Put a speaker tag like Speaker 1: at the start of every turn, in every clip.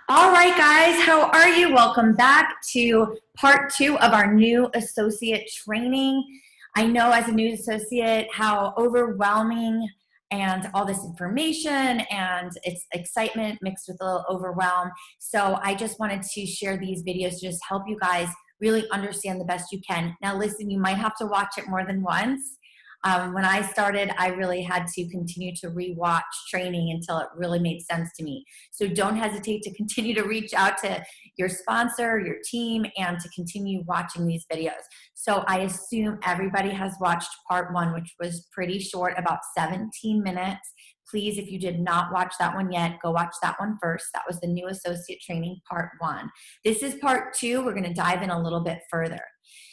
Speaker 1: All right, guys, how are you? Welcome back to part two of our new associate training. I know as a new associate how overwhelming and all this information and it's excitement mixed with a little overwhelm. So I just wanted to share these videos to just help you guys really understand the best you can. Now listen, you might have to watch it more than once. When I started, I really had to continue to rewatch training until it really made sense to me. So don't hesitate to continue to reach out to your sponsor, your team, and to continue watching these videos. So I assume everybody has watched part one, which was pretty short, about 17 minutes. Please, if you did not watch that one yet, go watch that one first. That was the new associate training part one. This is part two. We're going to dive in a little bit further.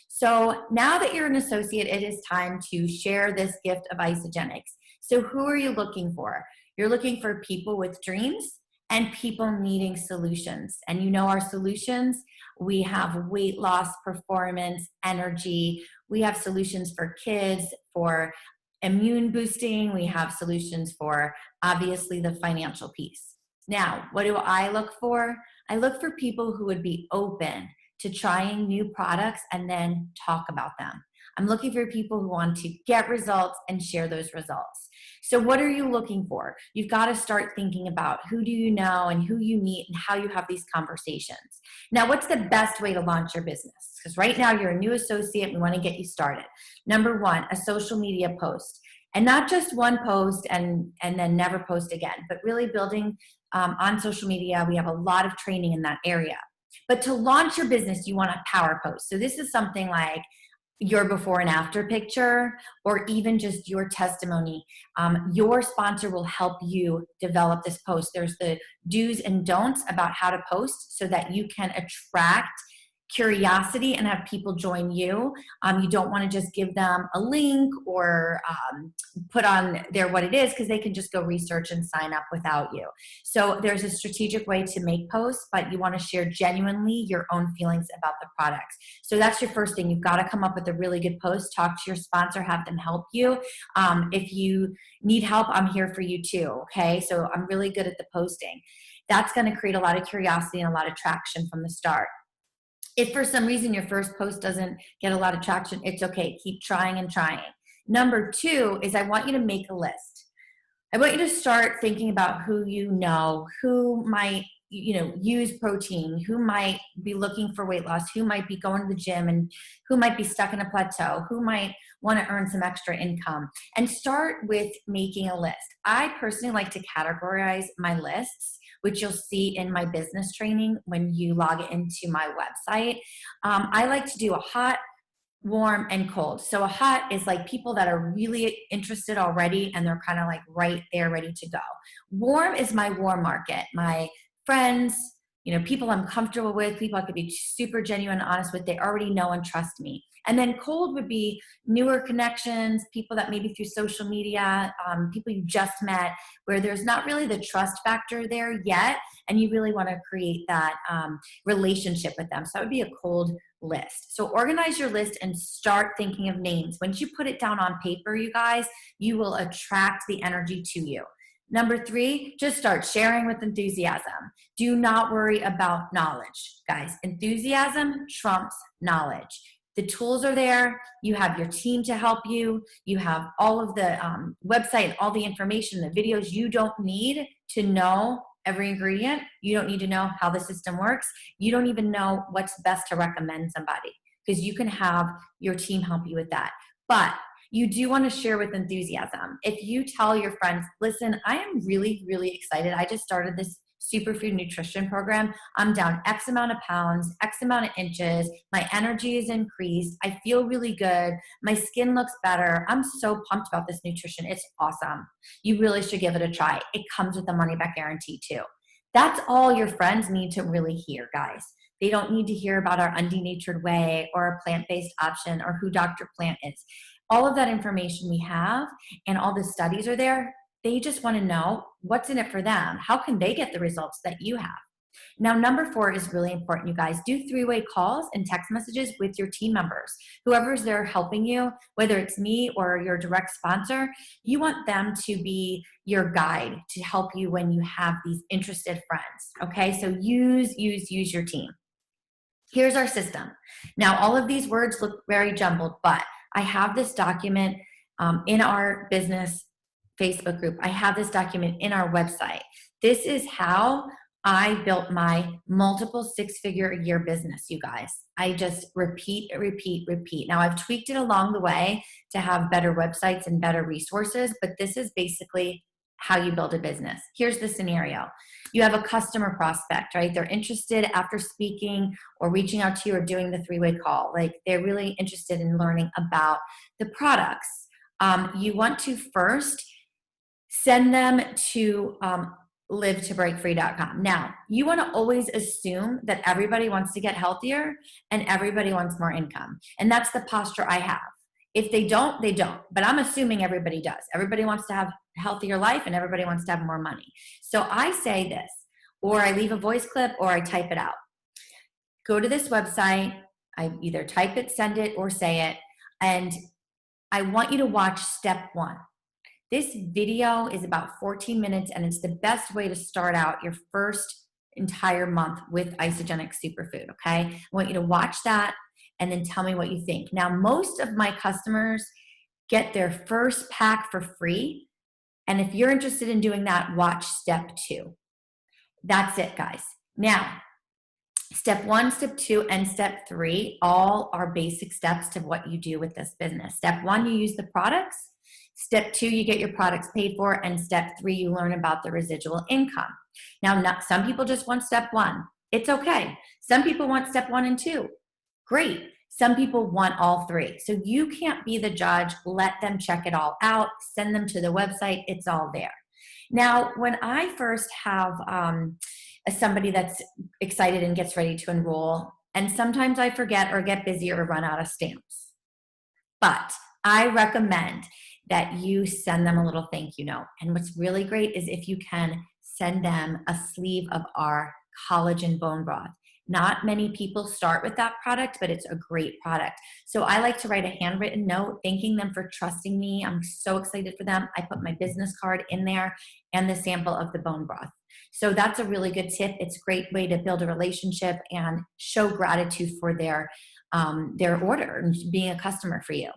Speaker 1: So now that you're an associate, it is time to share this gift of Isagenix. So who are you looking for? You're looking for people with dreams and people needing solutions. And you know our solutions, we have weight loss, performance, energy. We have solutions for kids, for immune boosting. We have solutions for obviously the financial piece. Now, what do I look for? I look for people who would be open to trying new products and then talk about them. I'm looking for people who want to get results and share those results. So what are you looking for? You've got to start thinking about who do you know and who you meet and how you have these conversations. Now, what's the best way to launch your business? Because right now you're a new associate, we want to get you started. Number one, a social media post. And not just one post and then never post again, but really building on social media. We have a lot of training in that area. But to launch your business, you want a power post. So this is something like your before and after picture, or even just your testimony. Your sponsor will help you develop this post. There's the do's and don'ts about how to post so that you can attract curiosity and have people join you. You don't want to just give them a link or put on there what it is, because they can just go research and sign up without you. So there's a strategic way to make posts, but you want to share genuinely your own feelings about the products. So that's your first thing. You've got to come up with a really good post, talk to your sponsor, have them help you. If you need help, I'm here for you too, okay? So I'm really good at the posting. That's going to create a lot of curiosity and a lot of traction from the start. If for some reason your first post doesn't get a lot of traction, it's okay. Keep trying and trying. Number two is I want you to make a list. I want you to start thinking about who you know, who might use protein, who might be looking for weight loss, who might be going to the gym, and who might be stuck in a plateau, who might want to earn some extra income. And start with making a list. I personally like to categorize my lists, which you'll see in my business training when you log into my website. I like to do a hot, warm, and cold. So a hot is like people that are really interested already and they're kind of like right there ready to go. Warm is my warm market, my friends, people I'm comfortable with, people I could be super genuine and honest with. They already know and trust me. And then cold would be newer connections, people that maybe through social media, people you just met, where there's not really the trust factor there yet, and you really want to create that relationship with them. So that would be a cold list. So organize your list and start thinking of names. Once you put it down on paper, you guys, you will attract the energy to you. Number three, just start sharing with enthusiasm. Do not worry about knowledge, guys. Enthusiasm trumps knowledge. The tools are there. You have your team to help you. You have all of the website, all the information, the videos. You don't need to know every ingredient. You don't need to know how the system works. You don't even know what's best to recommend somebody, because you can have your team help you with that. But you do want to share with enthusiasm. If you tell your friends, listen, I am really, really excited. I just started this superfood nutrition program. I'm down X amount of pounds, X amount of inches. My energy is increased. I feel really good. My skin looks better. I'm so pumped about this nutrition. It's awesome. You really should give it a try. It comes with a money back guarantee too. That's all your friends need to really hear, guys. They don't need to hear about our undenatured whey or a plant-based option or who Dr. Plant is. All of that information we have and all the studies are there. They just want to know what's in it for them. How can they get the results that you have? Now, number 4 is really important, you guys. Do 3-way calls and text messages with your team members. Whoever's there helping you, whether it's me or your direct sponsor, you want them to be your guide to help you when you have these interested friends. Okay, so use your team. Here's our system. Now, all of these words look very jumbled, but I have this document in our business Facebook group. I have this document in our website. This is how I built my multiple 6-figure a year business, you guys. I just repeat. Now, I've tweaked it along the way to have better websites and better resources, but this is basically how you build a business. Here's the scenario. You have a customer prospect, right? They're interested after speaking or reaching out to you or doing the 3-way call. Like, they're really interested in learning about the products. You want to first send them to live2breakfree.com. Now, you want to always assume that everybody wants to get healthier and everybody wants more income. And that's the posture I have. If they don't, they don't. But I'm assuming everybody does. Everybody wants to have a healthier life and everybody wants to have more money. So I say this, or I leave a voice clip, or I type it out. Go to this website. I either type it, send it, or say it. And I want you to watch step 1. This video is about 14 minutes, and it's the best way to start out your first entire month with Isagenix Superfood, okay? I want you to watch that and then tell me what you think. Now, most of my customers get their first pack for free, and if you're interested in doing that, watch step 2. That's it, guys. Now, step 1, step 2, and step 3 all are basic steps to what you do with this business. Step 1, you use the products. Step 2, you get your products paid for. And step 3, you learn about the residual income. Now, some people just want step 1. It's okay. Some people want step 1 and 2. Great. Some people want all 3. So you can't be the judge. Let them check it all out. Send them to the website. It's all there. Now, when I first have somebody that's excited and gets ready to enroll, and sometimes I forget or get busy or run out of stamps, but I recommend that you send them a little thank you note. And what's really great is if you can send them a sleeve of our collagen bone broth. Not many people start with that product, but it's a great product. So I like to write a handwritten note thanking them for trusting me. I'm so excited for them. I put my business card in there and the sample of the bone broth. So that's a really good tip. It's a great way to build a relationship and show gratitude for their order and being a customer for you.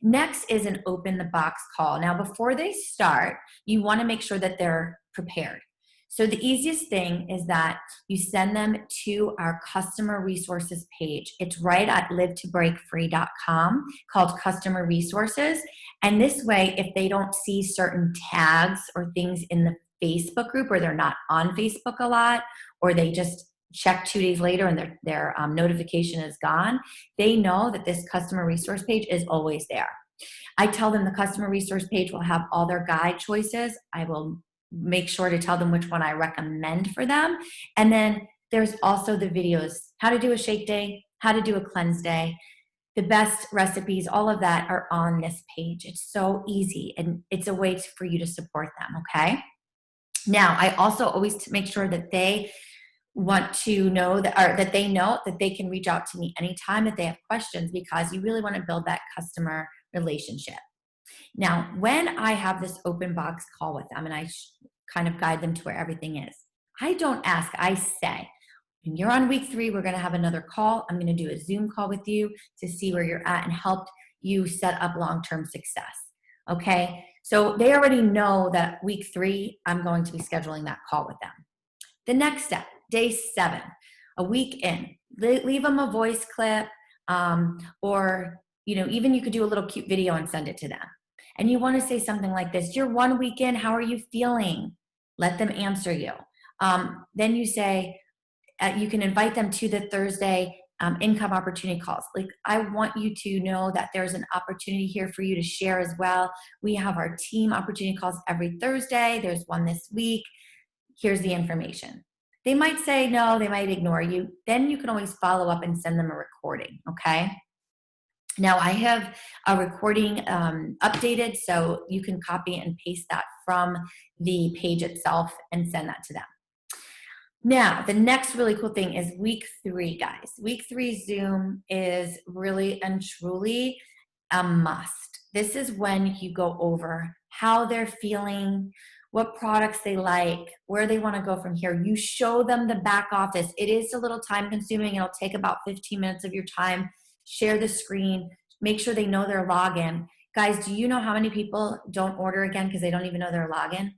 Speaker 1: Next is an open the box call. Now, before they start, you want to make sure that they're prepared. So the easiest thing is that you send them to our customer resources page. It's right at live2breakfree.com called customer resources. And this way, if they don't see certain tags or things in the Facebook group, or they're not on Facebook a lot, or they just check 2 days later and their notification is gone, they know that this customer resource page is always there. I tell them the customer resource page will have all their guide choices. I will make sure to tell them which one I recommend for them. And then there's also the videos, how to do a shake day, how to do a cleanse day, the best recipes, all of that are on this page. It's so easy, and it's a way for you to support them, okay? Now, I also always make sure that they want to know that they know that they can reach out to me anytime that they have questions, because you really want to build that customer relationship. Now, when I have this open box call with them and I kind of guide them to where everything is, I don't ask, I say, when you're on week 3, we're going to have another call. I'm going to do a Zoom call with you to see where you're at and help you set up long-term success. Okay? So they already know that week 3, I'm going to be scheduling that call with them. The next step, day 7, a week in, leave them a voice clip, or even you could do a little cute video and send it to them. And you want to say something like this: you're 1 week in, how are you feeling? Let them answer you. Then you say, you can invite them to the Thursday income opportunity calls. Like, I want you to know that there's an opportunity here for you to share as well. We have our team opportunity calls every Thursday. There's one this week. Here's the information. They might say no, they might ignore you. Then you can always follow up and send them a recording, okay? Now, I have a recording updated, so you can copy and paste that from the page itself and send that to them. Now, the next really cool thing is week 3, guys. Week 3 Zoom is really and truly a must. This is when you go over how they're feeling, what products they like, where they want to go from here. You show them the back office. It is a little time consuming. It'll take about 15 minutes of your time. Share the screen, make sure they know their login. Guys, do you know how many people don't order again because they don't even know their login?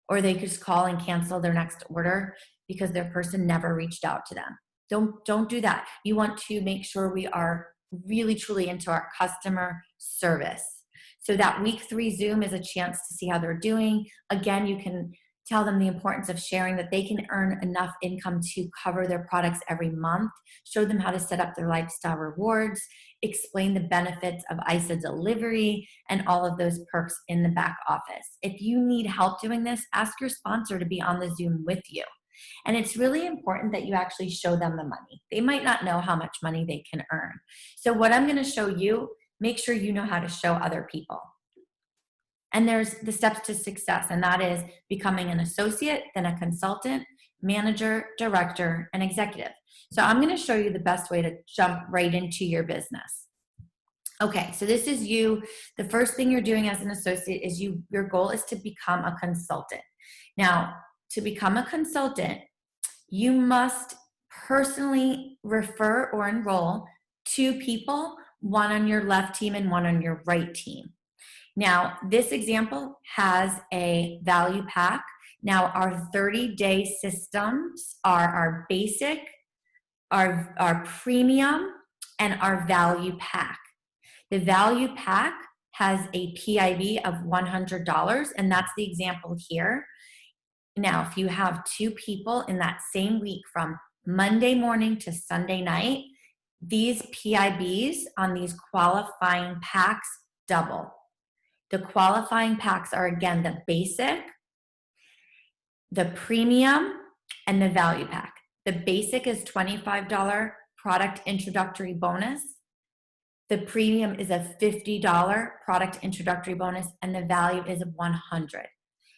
Speaker 1: Or they just call and cancel their next order because their person never reached out to them. Don't do that. You want to make sure we are really truly into our customer service. So that week 3 Zoom is a chance to see how they're doing. Again, you can tell them the importance of sharing, that they can earn enough income to cover their products every month. Show them how to set up their lifestyle rewards. Explain the benefits of ISA delivery and all of those perks in the back office. If you need help doing this, ask your sponsor to be on the Zoom with you. And it's really important that you actually show them the money. They might not know how much money they can earn. So what I'm going to show you, make sure you know how to show other people. And there's the steps to success, and that is becoming an associate, then a consultant, manager, director, and executive. So I'm going to show you the best way to jump right into your business. Okay, so this is you. The first thing you're doing as an associate is your goal is to become a consultant. Now, to become a consultant, you must personally refer or enroll 2 people, one on your left team and one on your right team. Now, this example has a value pack. Now, our 30-day systems are our basic, our premium, and our value pack. The value pack has a PIB of $100, and that's the example here. Now, if you have 2 people in that same week from Monday morning to Sunday night, these PIBs on these qualifying packs double. The qualifying packs are, again, the basic, the premium, and the value pack. The basic is $25 product introductory bonus. The premium is a $50 product introductory bonus, and the value is $100.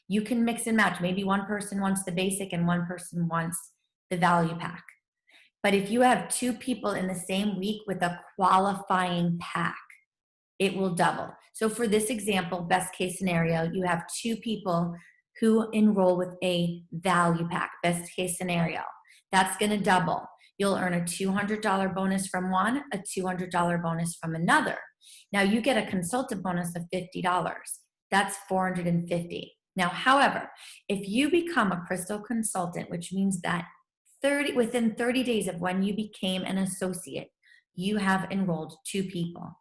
Speaker 1: You can mix and match. Maybe one person wants the basic and one person wants the value pack. But if you have 2 people in the same week with a qualifying pack, it will double. So for this example, best case scenario, you have 2 people who enroll with a value pack, best case scenario. That's going to double. You'll earn a $200 bonus from one, a $200 bonus from another. Now you get a consultant bonus of $50. That's $450. Now, however, if you become a Crystal consultant, which means that within 30 days of when you became an associate, you have enrolled 2 people.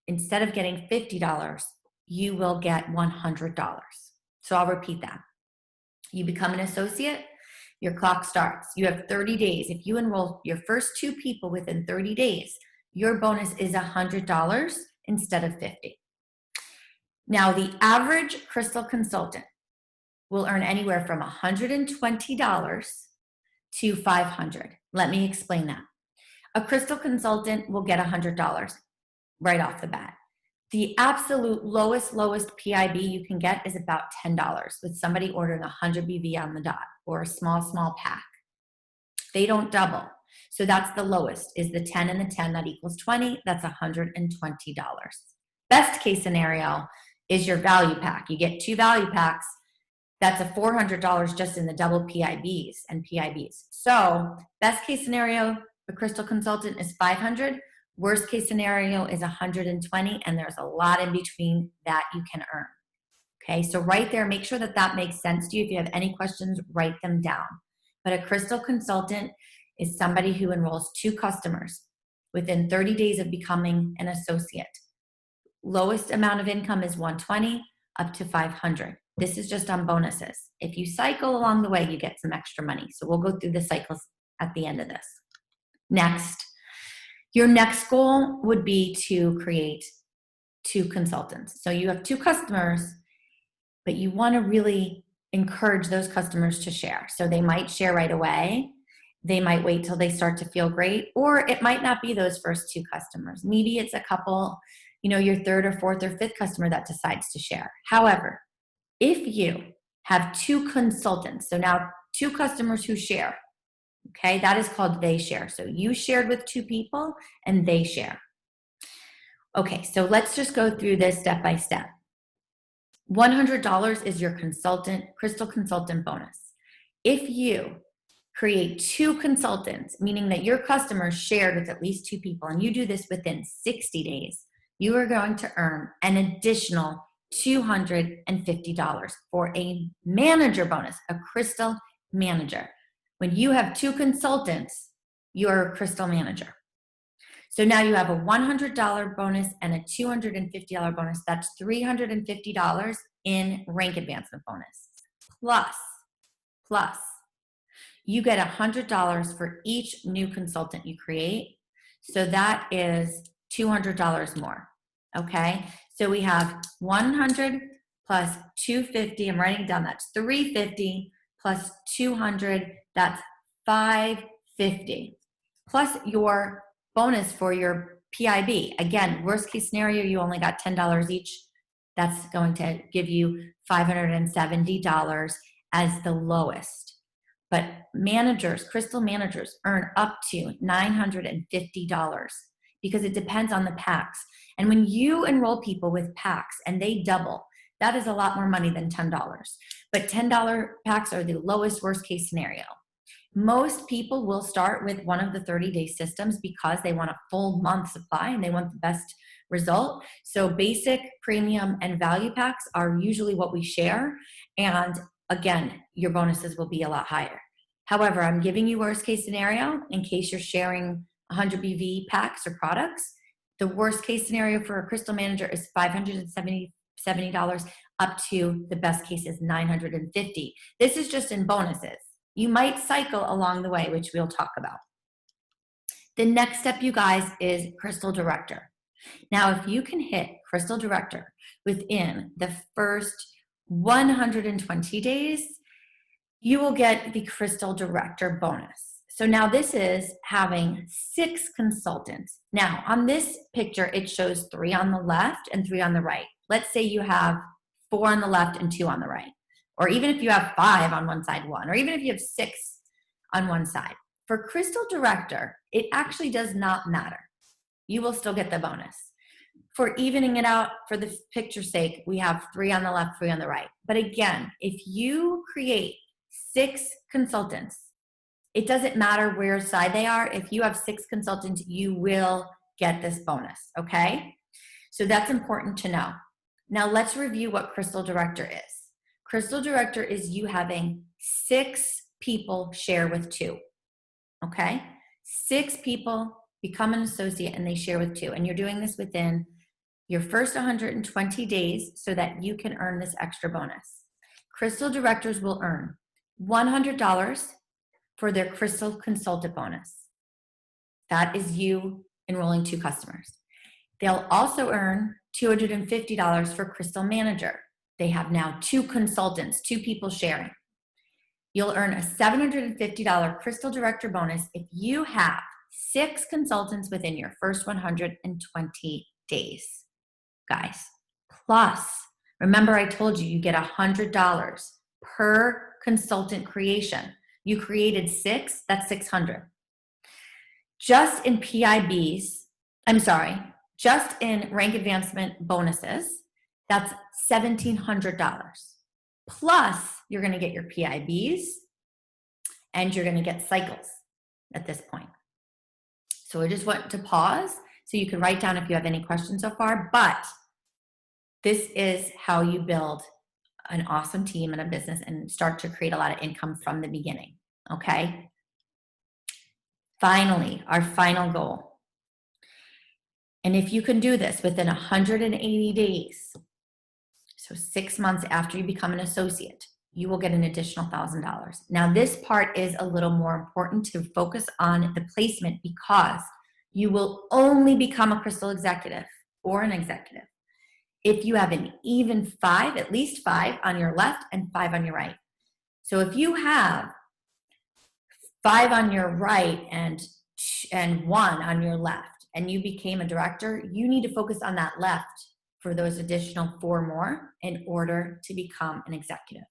Speaker 1: Instead of getting $50, you will get $100. So I'll repeat that. You become an associate, your clock starts. You have 30 days. If you enroll your first 2 people within 30 days, your bonus is $100 instead of $50. Now, the average Crystal consultant will earn anywhere from $120 to $500. Let me explain that. A Crystal consultant will get $100 right off the bat. The absolute lowest PIB you can get is about $10 with somebody ordering 100 BV on the dot or a small pack. They don't double. So that's the lowest, is the 10 and the 10, that equals 20. That's $120. Best case scenario is your value pack. You get 2 value packs. That's a $400 just in the double PIBs and PIBs. So best case scenario, a Crystal consultant is $500. Worst case scenario is $120, and there's a lot in between that you can earn. Okay, so right there, make sure that that makes sense to you. If you have any questions, write them down. But a Crystal consultant is somebody who enrolls 2 customers within 30 days of becoming an associate. Lowest amount of income is $120 up to $500. This is just on bonuses. If you cycle along the way, you get some extra money. So we'll go through the cycles at the end of this. Next. Your next goal would be to create 2 consultants. So you have 2 customers, but you want to really encourage those customers to share. So they might share right away. They might wait till they start to feel great, or it might not be those first 2 customers. Maybe it's a couple, your 3rd or 4th or 5th customer that decides to share. However, if you have 2 consultants, so now 2 customers who share, Okay, that is called they share. So you shared with 2 people and they share. Okay, so let's just go through this step by step. $100 is your Crystal Consultant bonus. If you create 2 consultants, meaning that your customers shared with at least 2 people, and you do this within 60 days, you are going to earn an additional $250 for a manager bonus, a Crystal manager. When you have 2 consultants, you're a Crystal manager. So now you have a $100 bonus and a $250 bonus. That's $350 in rank advancement bonus. Plus, you get $100 for each new consultant you create. So that is $200 more, okay? So we have 100 plus 250, I'm writing down, that's 350 plus 200, that's 550. Plus your bonus for your PIB. Again, worst case scenario, you only got $10 each. That's going to give you $570 as the lowest. But managers, Crystal managers, earn up to $950 because it depends on the packs. And when you enroll people with packs and they double, that is a lot more money than $10. But $10 packs are the lowest worst case scenario. Most people will start with one of the 30-day systems because they want a full month supply and they want the best result. So basic, premium, and value packs are usually what we share. And again, your bonuses will be a lot higher. However, I'm giving you worst case scenario in case you're sharing 100 BV packs or products. The worst case scenario for a Crystal manager is $570 up to the best case is $950. This is just in bonuses. You might cycle along the way, which we'll talk about. The next step, you guys, is Crystal Director. Now, if you can hit Crystal Director within the first 120 days, you will get the Crystal Director bonus. So now this is having 6 consultants. Now, on this picture, it shows 3 on the left and 3 on the right. Let's say you have 4 on the left and 2 on the right. Or even if you have 5 on one side, 1, or even if you have 6 on one side. For Crystal Director, it actually does not matter. You will still get the bonus. For evening it out, for the picture's sake, we have 3 on the left, 3 on the right. But again, if you create 6 consultants, it doesn't matter where side they are. If you have 6 consultants, you will get this bonus, okay? So that's important to know. Now let's review what Crystal Director is. Crystal Director is you having 6 people share with 2, okay? 6 people become an associate and they share with 2. And you're doing this within your first 120 days so that you can earn this extra bonus. Crystal Directors will earn $100 for their Crystal Consultant bonus. That is you enrolling 2 customers. They'll also earn $250 for Crystal Manager. They have now 2 consultants, 2 people sharing. You'll earn a $750 Crystal Director bonus if you have 6 consultants within your first 120 days, guys. Plus, remember I told you, you get $100 per consultant creation. You created 6, that's $600. Just in PIBs, just in rank advancement bonuses, that's $1,700. Plus, you're going to get your PIBs and you're going to get cycles at this point. So I just want to pause so you can write down if you have any questions so far, but this is how you build an awesome team and a business and start to create a lot of income from the beginning, okay? Finally, our final goal. And if you can do this within 180 days, so 6 months after you become an associate, you will get an additional $1,000. Now this part is a little more important to focus on the placement because you will only become a Crystal executive or an executive if you have an even 5, at least 5 on your left and 5 on your right. So if you have 5 on your right and 1 on your left and you became a director, you need to focus on that left for those additional 4 more in order to become an executive.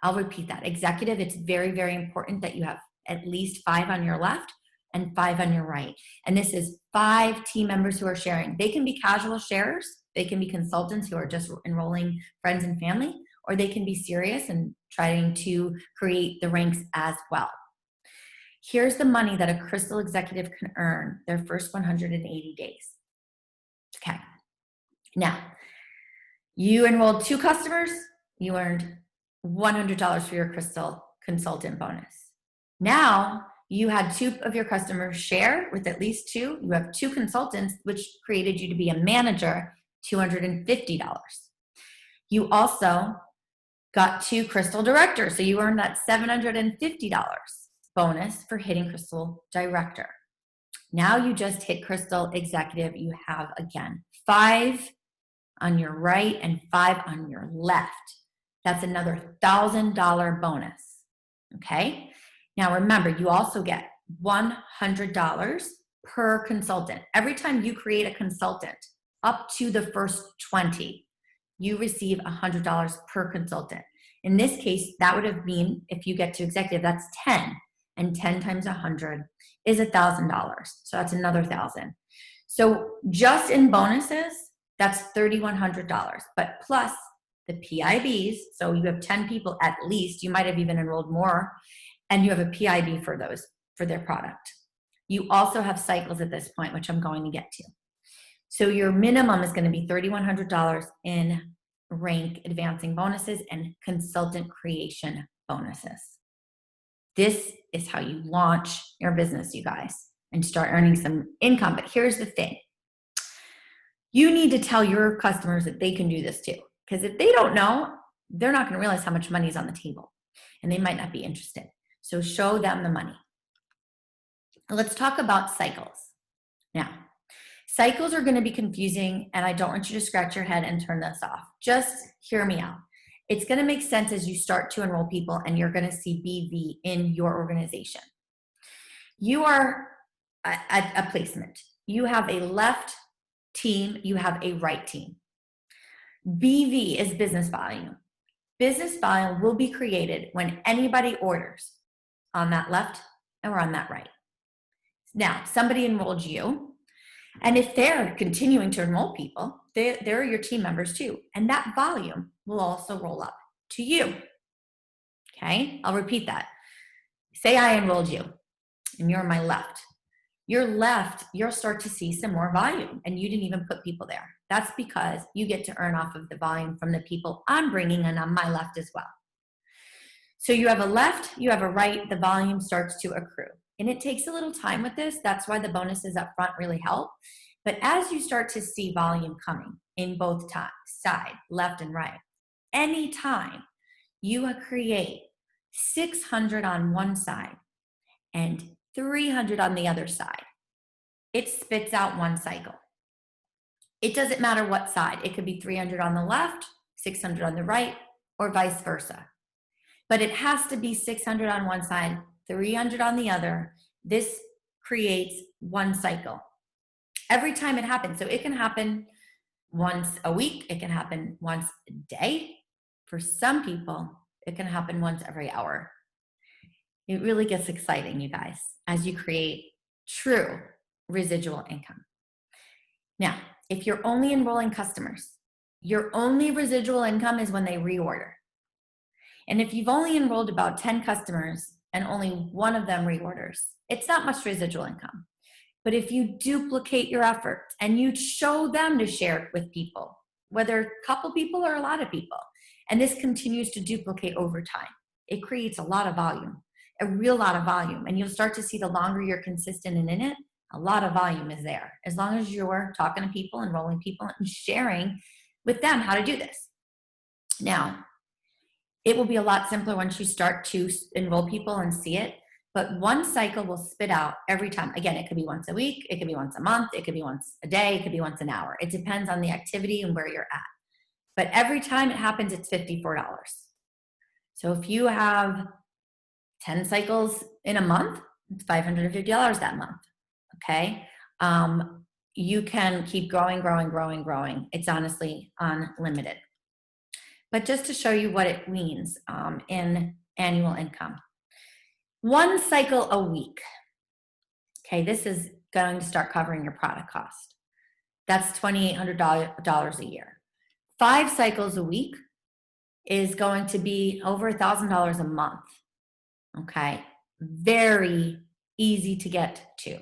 Speaker 1: I'll repeat that. Executive, it's very, very important that you have at least 5 on your left and 5 on your right. And this is 5 team members who are sharing. They can be casual sharers, they can be consultants who are just enrolling friends and family, or they can be serious and trying to create the ranks as well. Here's the money that a Crystal executive can earn their first 180 days. Okay. Now, you enrolled 2 customers, you earned $100 for your Crystal consultant bonus. Now, you had 2 of your customers share with at least 2. You have 2 consultants, which created you to be a manager, $250. You also got 2 Crystal directors, so you earned that $750 bonus for hitting Crystal director. Now you just hit Crystal executive. You have, again, 5 on your right and 5 on your left. That's another $1,000 bonus, okay? Now remember, you also get $100 per consultant. Every time you create a consultant, up to the first 20, you receive $100 per consultant. In this case, that would have been, if you get to executive, that's 10, and 10 times 100 is $1,000. So that's another 1,000. So just in bonuses, that's $3,100, but plus the PIBs, so you have 10 people at least, you might have even enrolled more, and you have a PIB for those, for their product. You also have cycles at this point, which I'm going to get to. So your minimum is going to be $3,100 in rank advancing bonuses and consultant creation bonuses. This is how you launch your business, you guys, and start earning some income. But here's the thing. You need to tell your customers that they can do this too. Because if they don't know, they're not going to realize how much money is on the table. And they might not be interested. So show them the money. Let's talk about cycles. Now, cycles are going to be confusing, and I don't want you to scratch your head and turn this off. Just hear me out. It's going to make sense as you start to enroll people and you're going to see BV in your organization. You are at a placement. You have a left team, you have a right team. BV is business volume. Business volume will be created when anybody orders on that left or on that right. Now, somebody enrolled you, and if they're continuing to enroll people, they're your team members too, and that volume will also roll up to you. Okay, I'll repeat that. Say I enrolled you, and you're on my left. Your left, you'll start to see some more volume, and you didn't even put people there. That's because you get to earn off of the volume from the people I'm bringing in on my left as well. So you have a left, you have a right, the volume starts to accrue. And it takes a little time with this. That's why the bonuses up front really help. But as you start to see volume coming in both sides, left and right, anytime you create 600 on one side and 300 on the other side, it spits out one cycle. It doesn't matter what side. It could be 300 on the left, 600 on the right, or vice versa. But it has to be 600 on one side, 300 on the other. This creates one cycle. Every time it happens. So it can happen once a week. It can happen once a day. For some people, it can happen once every hour. It really gets exciting, you guys, as you create true residual income. Now, if you're only enrolling customers, your only residual income is when they reorder. And if you've only enrolled about 10 customers and only one of them reorders, it's not much residual income. But if you duplicate your effort and you show them to share it with people, whether a couple people or a lot of people, and this continues to duplicate over time, it creates a lot of volume, a real lot of volume. And you'll start to see the longer you're consistent and in it, a lot of volume is there. As long as you're talking to people, enrolling people, and sharing with them how to do this. Now, it will be a lot simpler once you start to enroll people and see it, but one cycle will spit out every time. Again, it could be once a week, it could be once a month, it could be once a day, it could be once an hour. It depends on the activity and where you're at. But every time it happens, it's $54. So if you have 10 cycles in a month, it's $550 that month, okay? You can keep growing. It's honestly unlimited. But just to show you what it means in annual income. 1 cycle a week. Okay, this is going to start covering your product cost. That's $2,800 a year. 5 cycles a week is going to be over $1,000 a month. Okay, very easy to get to.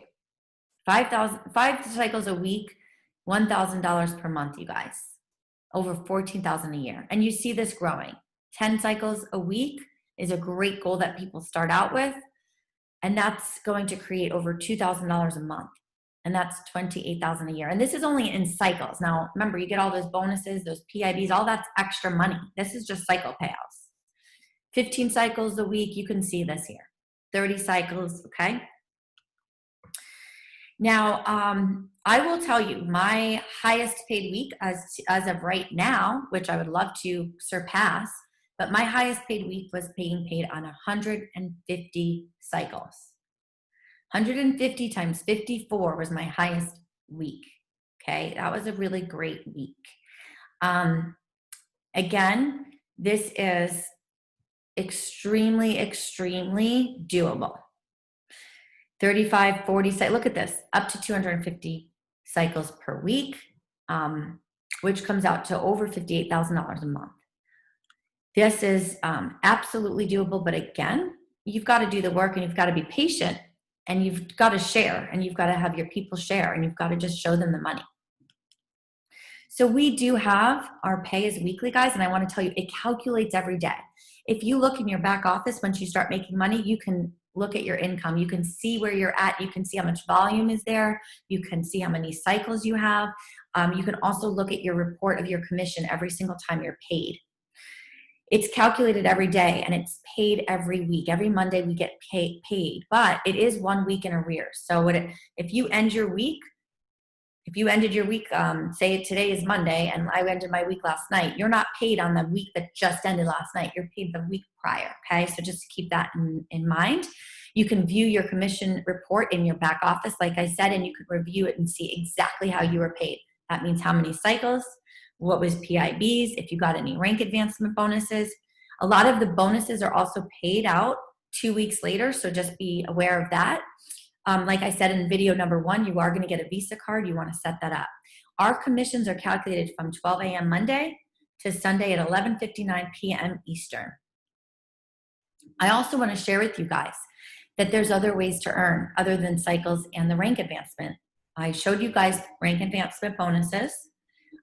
Speaker 1: 5 cycles a week, $1,000 per month, you guys. Over $14,000 a year. And you see this growing. 10 cycles a week is a great goal that people start out with. And that's going to create over $2,000 a month. And that's $28,000 a year. And this is only in cycles. Now, remember, you get all those bonuses, those PIBs, all that's extra money. This is just cycle payouts. 15 cycles a week, you can see this here. 30 cycles, okay? Now, I will tell you my highest paid week as of right now, which I would love to surpass, but my highest paid week was being paid on 150 cycles. 150 times 54 was my highest week. Okay, that was a really great week. Again, this is extremely, extremely doable. 35, 40, look at this, up to 250 cycles per week, which comes out to over $58,000 a month. This is absolutely doable, but again, you've got to do the work and you've got to be patient and you've got to share and you've got to have your people share and you've got to just show them the money. So we do have our pay is weekly, guys, and I want to tell you, it calculates every day. If you look in your back office, once you start making money, you can look at your income. You can see where you're at. You can see how much volume is there. You can see how many cycles you have. You can also look at your report of your commission every single time you're paid. It's calculated every day and it's paid every week. Every Monday we get paid, but it is 1 week in arrears. So if you end your week, if you ended your week, say today is Monday and I ended my week last night, you're not paid on the week that just ended last night. You're paid the week prior, okay? So just keep that in mind. You can view your commission report in your back office, like I said, and you can review it and see exactly how you were paid. That means how many cycles, what was PIBs, if you got any rank advancement bonuses. A lot of the bonuses are also paid out 2 weeks later, so just be aware of that. Like I said in video number 1, you are going to get a Visa card. You want to set that up. Our commissions are calculated from 12 a.m. Monday to Sunday at 11:59 p.m. Eastern. I also want to share with you guys that there's other ways to earn other than cycles and the rank advancement. I showed you guys rank advancement bonuses.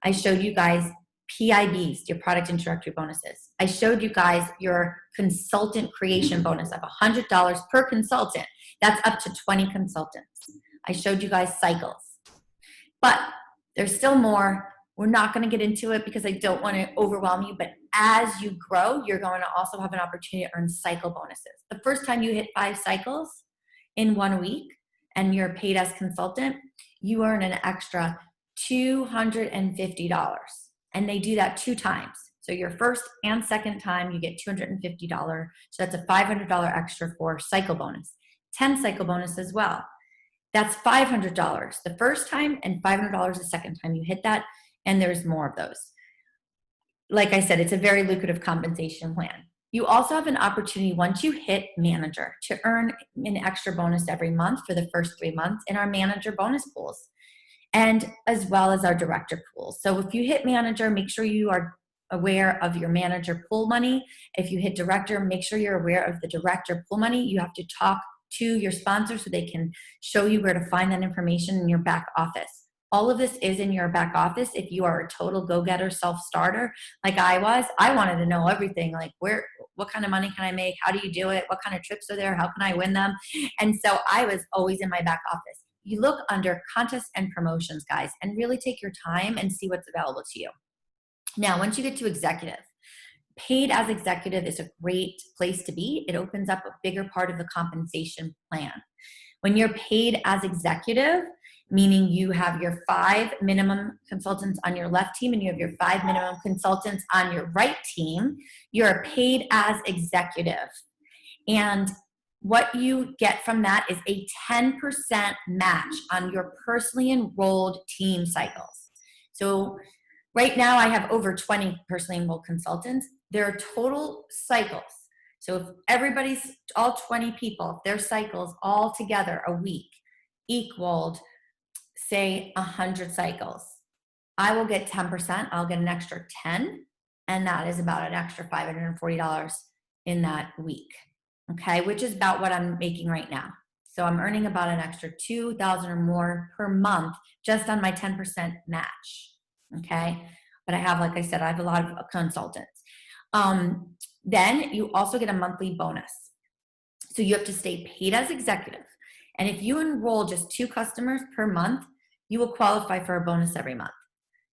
Speaker 1: I showed you guys PIBs, your product introductory bonuses. I showed you guys your consultant creation bonus of $100 per consultant. That's up to 20 consultants. I showed you guys cycles. But there's still more. We're not going to get into it because I don't want to overwhelm you. But as you grow, you're going to also have an opportunity to earn cycle bonuses. The first time you hit 5 cycles in 1 week and you're paid as consultant, you earn an extra $250. And they do that 2 times. So your first and second time, you get $250. So that's a $500 extra for cycle bonus. 10 cycle bonus as well. That's $500 the first time and $500 the second time you hit that. And there's more of those. Like I said, it's a very lucrative compensation plan. You also have an opportunity once you hit manager to earn an extra bonus every month for the first 3 months in our manager bonus pools, and as well as our director pools. So if you hit manager, make sure you are aware of your manager pool money. If you hit director, make sure you're aware of the director pool money. You have to talk to your sponsor so they can show you where to find that information in your back office. All of this is in your back office. If you are a total go-getter, self-starter, like I was, I wanted to know everything, like what kind of money can I make? How do you do it? What kind of trips are there? How can I win them? And so I was always in my back office. You look under contests and promotions, guys, and really take your time and see what's available to you. Now, once you get to executive, paid as executive is a great place to be. It opens up a bigger part of the compensation plan. When you're paid as executive, meaning you have your 5 minimum consultants on your left team and you have your 5 minimum consultants on your right team, you're paid as executive. And what you get from that is a 10% match on your personally enrolled team cycles. So right now I have over 20 personally enrolled consultants. Their total cycles So if everybody's, all 20 people, if their cycles all together a week equaled, say 100 cycles, I will get 10%, I'll get an extra 10, and that is about an extra $540 in that week, okay, which is about what I'm making right now. So I'm earning about an extra $2,000 or more per month just on my 10% match, okay? But I have, like I said, I have a lot of consultants. Then you also get a monthly bonus. So you have to stay paid as executive. And if you enroll just 2 customers per month, you will qualify for a bonus every month.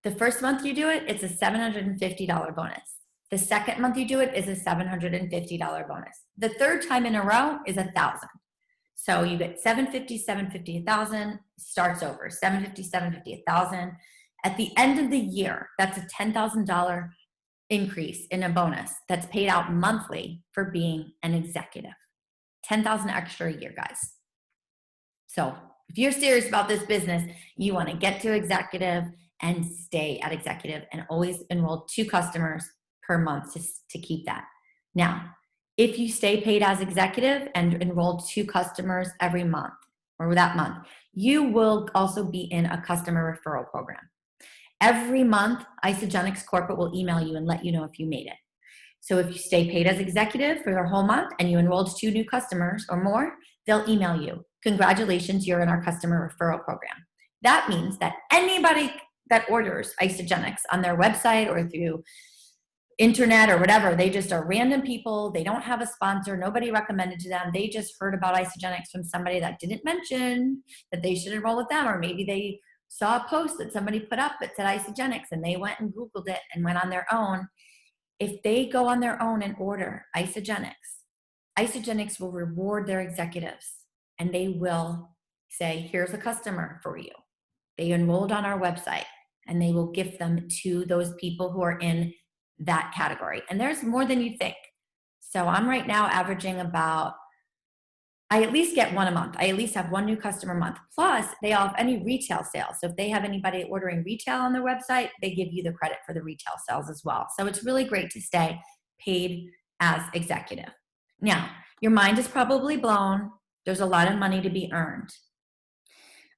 Speaker 1: The first month you do it, it's a $750 bonus. The second month you do it is a $750 bonus. The third time in a row is $1,000. So you get $750, $750, $1,000, starts over, $750, $750, $1,000. At the end of the year, that's a $10,000 increase in a bonus that's paid out monthly for being an executive. $10,000 extra a year, guys. So if you're serious about this business, you want to get to executive and stay at executive and always enroll 2 customers per month to keep that. Now, if you stay paid as executive and enroll 2 customers every month or that month, you will also be in a customer referral program. Every month, Isagenix Corporate will email you and let you know if you made it. So if you stay paid as executive for the whole month and you enrolled 2 new customers or more, they'll email you, congratulations, you're in our customer referral program. That means that anybody that orders Isagenix on their website or through internet or whatever, they just are random people, they don't have a sponsor, nobody recommended to them, they just heard about Isagenix from somebody that didn't mention that they should enroll with them, or maybe they saw a post that somebody put up that said Isagenix and they went and Googled it and went on their own. If they go on their own and order Isagenix, Isagenix will reward their executives and they will say, here's a customer for you. They enrolled on our website, and they will gift them to those people who are in that category. And there's more than you think. So I'm right now averaging about, I at least get 1 a month. I at least have 1 new customer a month. Plus, they all have any retail sales. So if they have anybody ordering retail on their website, they give you the credit for the retail sales as well. So it's really great to stay paid as executive. Now, your mind is probably blown. There's a lot of money to be earned.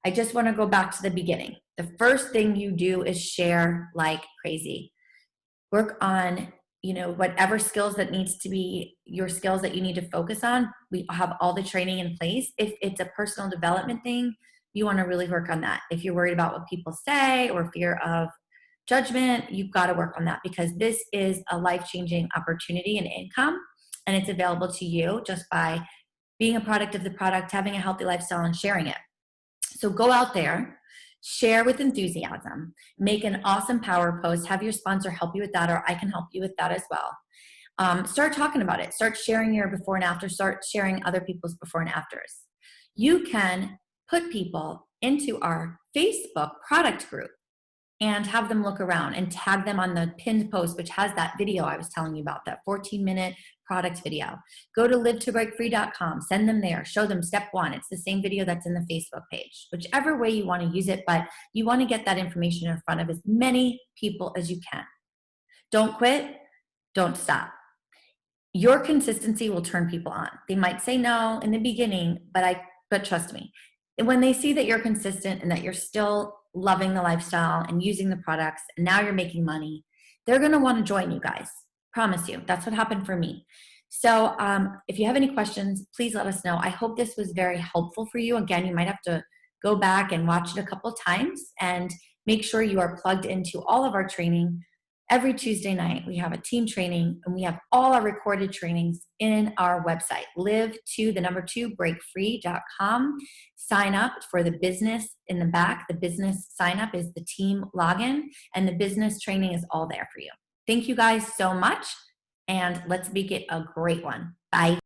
Speaker 1: I just want to go back to the beginning. The first thing you do is share like crazy. Work on, whatever skills that needs to be your skills that you need to focus on. We have all the training in place. If it's a personal development thing, you want to really work on that. If you're worried about what people say or fear of judgment, you've got to work on that, because this is a life-changing opportunity and income, and it's available to you just by being a product of the product, having a healthy lifestyle, and sharing it. So go out there, share with enthusiasm, make an awesome power post, have your sponsor help you with that, or I can help you with that as well. Start talking about it. Start sharing your before and after. Start sharing other people's before and afters. You can put people into our Facebook product group and have them look around and tag them on the pinned post, which has that video I was telling you about, that 14-minute product video. Go to live2breakfree.com, send them there, show them step 1. It's the same video that's in the Facebook page, whichever way you want to use it, but you want to get that information in front of as many people as you can. Don't quit, don't stop. Your consistency will turn people on. They might say no in the beginning, but trust me, when they see that you're consistent and that you're still loving the lifestyle and using the products, and now you're making money, they're going to want to join you guys. Promise you. That's what happened for me. So if you have any questions, please let us know. I hope this was very helpful for you. Again, you might have to go back and watch it a couple times, and make sure you are plugged into all of our training. Every Tuesday night, we have a team training, and we have all our recorded trainings in our website, live2breakfree.com. Sign up for the business in the back. The business sign up is the team login, and the business training is all there for you. Thank you guys so much, and let's make it a great one. Bye.